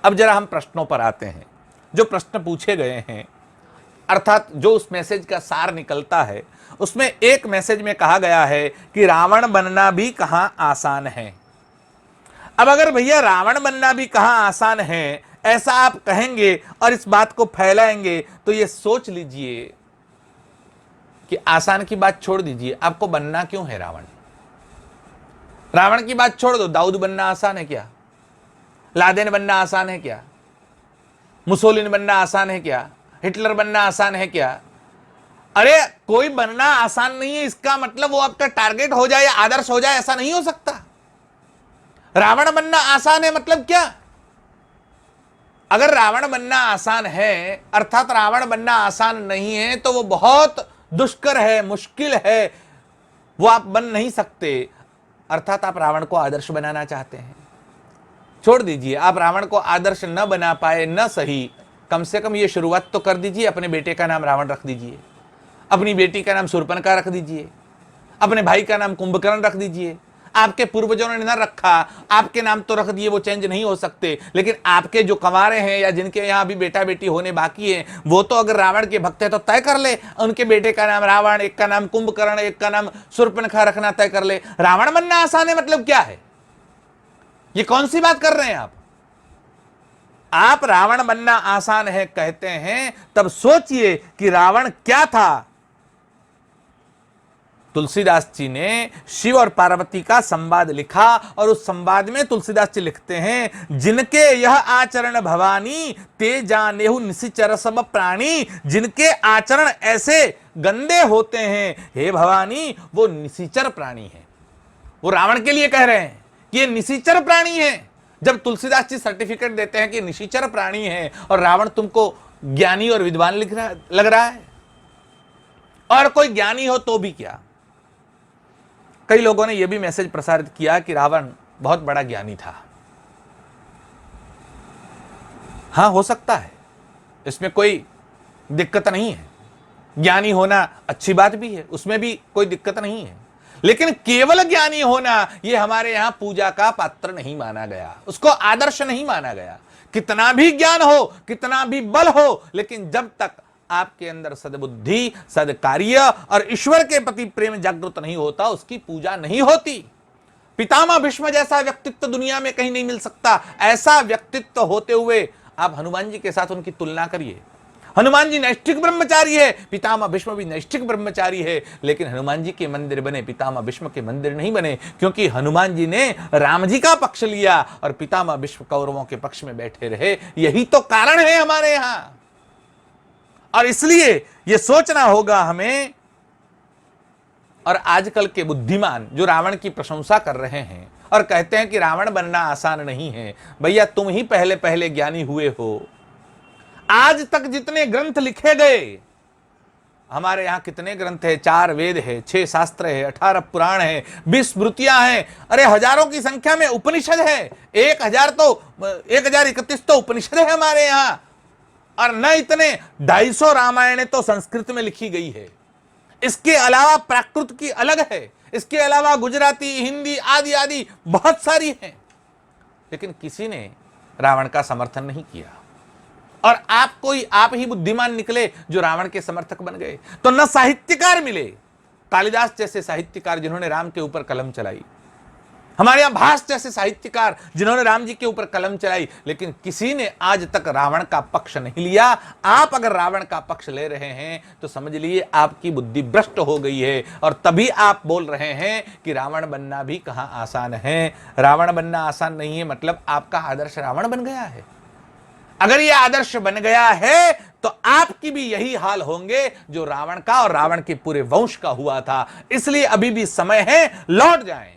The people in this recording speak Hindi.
अब जरा हम प्रश्नों पर आते हैं। जो प्रश्न पूछे गए हैं, अर्थात जो उस मैसेज का सार निकलता है, उसमें एक मैसेज में कहा गया है कि रावण बनना भी कहां आसान है। अब अगर भैया रावण बनना भी कहां आसान है ऐसा आप कहेंगे और इस बात को फैलाएंगे, तो ये सोच लीजिए कि आसान की बात छोड़ दीजिए, आपको बनना क्यों है रावण। रावण की बात छोड़ दो, दाऊद बनना आसान है क्या? लादेन बनना आसान है क्या? मुसोलिनी बनना आसान है क्या? हिटलर बनना आसान है क्या? अरे कोई बनना आसान नहीं है इसका मतलब वो आपका टारगेट हो जाए या आदर्श हो जाए, ऐसा नहीं हो सकता। रावण बनना आसान है मतलब क्या? अगर रावण बनना आसान है अर्थात रावण बनना आसान नहीं है तो वो बहुत दुष्कर है, मुश्किल है, वो आप बन नहीं सकते। अर्थात आप रावण को आदर्श बनाना चाहते हैं। छोड़ दीजिए, आप रावण को आदर्श न बना पाए न सही, कम से कम ये शुरुआत तो कर दीजिए। अपने बेटे का नाम रावण रख दीजिए, अपनी बेटी का नाम शूर्पणखा रख दीजिए, अपने भाई का नाम कुंभकर्ण रख दीजिए। आपके पूर्वजों ने न रखा, आपके नाम तो रख दिए, वो चेंज नहीं हो सकते। लेकिन आपके जो कंवारे हैं या जिनके यहाँ अभी बेटा बेटी होने बाकी है, वो तो अगर रावण के भक्त है तो तय कर ले, उनके बेटे का नाम रावण, एक का नाम कुंभकर्ण, एक का नाम शूर्पणखा रखना तय कर ले। रावण बनना आसान है मतलब क्या है? ये कौन सी बात कर रहे हैं आप रावण बनना आसान है कहते हैं, तब सोचिए कि रावण क्या था। तुलसीदास जी ने शिव और पार्वती का संवाद लिखा और उस संवाद में तुलसीदास जी लिखते हैं, जिनके यह आचरण भवानी ते जानेहु निशिचर सब प्राणी। जिनके आचरण ऐसे गंदे होते हैं हे भवानी, वो निशिचर प्राणी है। वो रावण के लिए कह रहे हैं कि ये निशिचर प्राणी है। जब तुलसीदास जी सर्टिफिकेट देते हैं कि निशिचर प्राणी है और रावण तुमको ज्ञानी और विद्वान लग रहा है, और कोई ज्ञानी हो तो भी क्या। कई लोगों ने यह भी मैसेज प्रसारित किया कि रावण बहुत बड़ा ज्ञानी था। हां, हो सकता है, इसमें कोई दिक्कत नहीं है। ज्ञानी होना अच्छी बात भी है, उसमें भी कोई दिक्कत नहीं है। लेकिन केवल ज्ञानी होना यह हमारे यहां पूजा का पात्र नहीं माना गया, उसको आदर्श नहीं माना गया। कितना भी ज्ञान हो, कितना भी बल हो, लेकिन जब तक आपके अंदर सद्बुद्धि, सद्कार्य और ईश्वर के प्रति प्रेम जागृत नहीं होता, उसकी पूजा नहीं होती। पितामह भीष्म जैसा व्यक्तित्व दुनिया में कहीं नहीं मिल सकता। ऐसा व्यक्तित्व होते हुए आप हनुमान जी के साथ उनकी तुलना करिए। हनुमान जी नैष्ठिक ब्रह्मचारी है, पितामह भीष्म भी नैष्ठिक ब्रह्मचारी है, लेकिन हनुमान जी के मंदिर बने, पितामह भीष्म के मंदिर नहीं बने, क्योंकि हनुमान जी ने राम जी का पक्ष लिया और पितामह भीष्म कौरवों के पक्ष में बैठे रहे। यही तो कारण है हमारे यहां। और इसलिए यह सोचना होगा हमें। और आजकल के बुद्धिमान जो रावण की प्रशंसा कर रहे हैं और कहते हैं कि रावण बनना आसान नहीं है, भैया तुम ही पहले पहले ज्ञानी हुए हो। आज तक जितने ग्रंथ लिखे गए, हमारे यहां कितने ग्रंथ है? 4 वेद है, 6 शास्त्र है, 18 पुराण है, 20 स्मृतियां हैं, अरे हजारों की संख्या में उपनिषद है। 1031 तो उपनिषद है हमारे यहां। और न इतने 250 रामायण तो संस्कृत में लिखी गई है। इसके अलावा प्राकृत की अलग है, इसके अलावा गुजराती, हिंदी आदि आदि बहुत सारी हैं। लेकिन किसी ने रावण का समर्थन नहीं किया। और आप ही बुद्धिमान निकले जो रावण के समर्थक बन गए। तो न साहित्यकार मिले, कालिदास जैसे साहित्यकार जिन्होंने राम के ऊपर कलम चलाई, हमारे यहां भास जैसे साहित्यकार जिन्होंने राम जी के ऊपर कलम चलाई, लेकिन किसी ने आज तक रावण का पक्ष नहीं लिया। आप अगर रावण का पक्ष ले रहे हैं तो समझ लीजिए आपकी बुद्धि भ्रष्ट हो गई है, और तभी आप बोल रहे हैं कि रावण बनना भी कहां आसान है। रावण बनना आसान नहीं है मतलब आपका आदर्श रावण बन गया है। अगर यह आदर्श बन गया है तो आपकी भी यही हाल होंगे जो रावण का और रावण के पूरे वंश का हुआ था। इसलिए अभी भी समय है, लौट जाएं।